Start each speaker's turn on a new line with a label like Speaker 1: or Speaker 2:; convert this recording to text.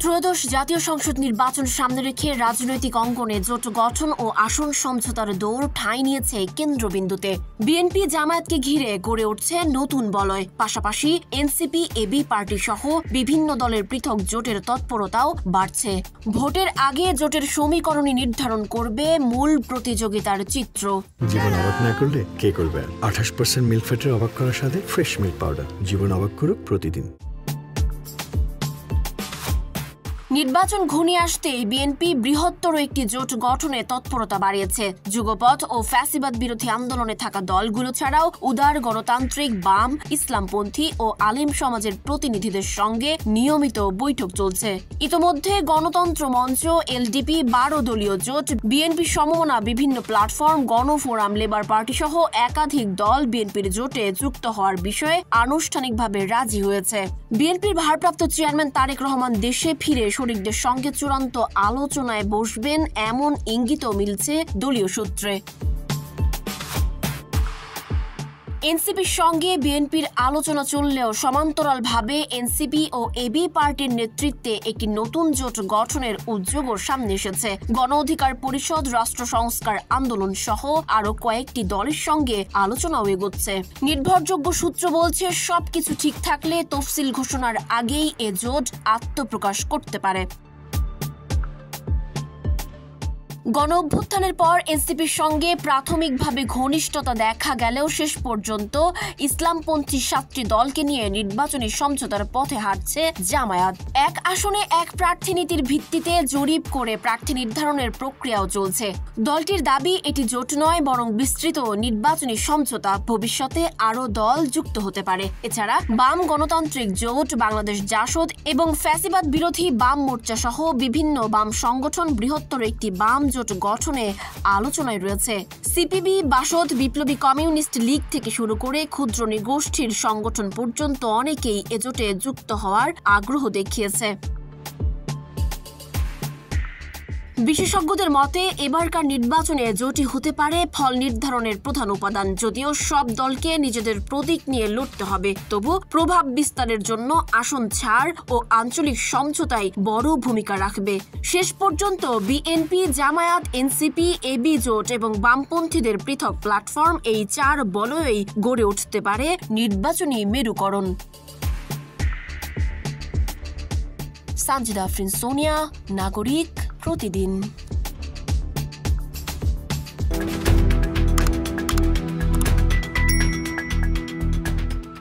Speaker 1: ত্রয়োদশ জাতীয় সংসদ নির্বাচন সামনে রেখে রাজনৈতিক অঙ্গনে জোট গঠন ও আসন সমঝোতার দৌড় ঠাঁই নিয়েছে কেন্দ্রবিন্দুতে। বিএনপি জামায়াতকে ঘিরে গড়ে উঠছে নতুন বলয়। পাশাপাশি এনসিপি এবি পার্টি সহ বিভিন্ন দলের পৃথক জোটের তৎপরতাও বাড়ছে। ভোটের আগে জোটের সমীকরণই নির্ধারণ করবে মূল প্রতিযোগিতার চিত্র।
Speaker 2: জীবন অবাক না করলে কে করবে? 28% মিল্ক ফ্যাটের অবাক করার সাথে ফ্রেশ মিল্ক পাউডার। জীবন অবাক করুক প্রতিদিন।
Speaker 1: নির্বাচন ঘনিয়ে আসতেই বিএনপি বৃহত্তর একটি জোট গঠনে তৎপরতা বাড়িয়েছে। যুগপথ ও ফ্যাসিবাদ বিরোধী আন্দোলনে থাকা দলগুলো ছাড়াও উদার গণতান্ত্রিক, বাম, ইসলামপন্থী ও আলিম সমাজের প্রতিনিধিদের সঙ্গে নিয়মিত বৈঠক চলছে। ইতোমধ্যে গণতন্ত্র মঞ্চ, এলডিপি, 12 দলীয় জোট, বিএনপি সমমনা বিভিন্ন প্ল্যাটফর্ম, গণফোরাম, লেবার পার্টি সহ একাধিক দল বিএনপির জোটে যুক্ত হওয়ার বিষয়ে আনুষ্ঠানিকভাবে রাজি হয়েছে। বিএনপির ভারপ্রাপ্ত চেয়ারম্যান তারেক রহমান দেশে ফিরে শরিকদের সঙ্গে চূড়ান্ত আলোচনায় বসবেন এমন ইঙ্গিতও মিলছে দলীয় সূত্রে। এনসিপির সঙ্গে বিএনপির আলোচনা চললেও সমান্তরালভাবে এনসিপি ও এবি পার্টির নেতৃত্বে একটি নতুন জোট গঠনের উদ্যোগও সামনে এসেছে। গণ অধিকার পরিষদ, রাষ্ট্র সংস্কার আন্দোলন সহ আরো কয়েকটি দলের সঙ্গে আলোচনাও এগোচ্ছে। নির্ভরযোগ্য সূত্র বলছে, সবকিছু ঠিক থাকলে তফসিল ঘোষণার আগেই এ জোট আত্মপ্রকাশ করতে পারে। গণ অভ্যুত্থানের পর এনসিপির সঙ্গে প্রাথমিকভাবে ঘনিষ্ঠতা দেখা গেলেও শেষ পর্যন্ত ইসলামপন্থী 7টি দলকে নিয়ে নির্বাচনী সমঝোতার পথে হাঁটছে জামায়াত। এক আসনে এক প্রার্থী নীতির ভিত্তিতে জরিপ করে প্রার্থী নির্ধারণের প্রক্রিয়াও চলছে। দলটির দাবি, এটি জোট নয় বরং বিস্তৃত নির্বাচনী সমঝোতা। ভবিষ্যতে আরও দল যুক্ত হতে পারে। এছাড়া বাম গণতান্ত্রিক জোট, বাংলাদেশ জাসদ এবং ফ্যাসিবাদ বিরোধী বাম মোর্চা সহ বিভিন্ন বাম সংগঠন বৃহত্তর একটি বাম জোট গঠনে আলোচনায় রয়েছে। সিপিবি, বাসদ, বিপ্লবী কমিউনিস্ট লীগ থেকে শুরু করে ক্ষুদ্র নৃগোষ্ঠীর সংগঠন পর্যন্ত অনেকেই এ জোটে যুক্ত হওয়ার আগ্রহ দেখিয়েছে। বিশেষজ্ঞদের মতে এবারকার নির্বাচনে জোটই হতে পারে ফল নির্ধারণের প্রধান উপাদান। যদিও সব দলকে নিজেদের প্রতীক নিয়ে লড়তে হবে, তবু প্রভাব বিস্তারের জন্য আসন ছাড় ও আঞ্চলিক সমঝোতায় বড় ভূমিকা রাখবে। শেষ পর্যন্ত বিএনপি, জামায়াত, এনসিপি, এবি জোট এবং বামপন্থীদের পৃথক প্ল্যাটফর্ম, এই 4 বলয়েই গড়ে উঠতে পারে নির্বাচনী মেরুকরণ। সানজিদা আফরিন, সোনিয়া, নাগরিক, প্রতিদিন।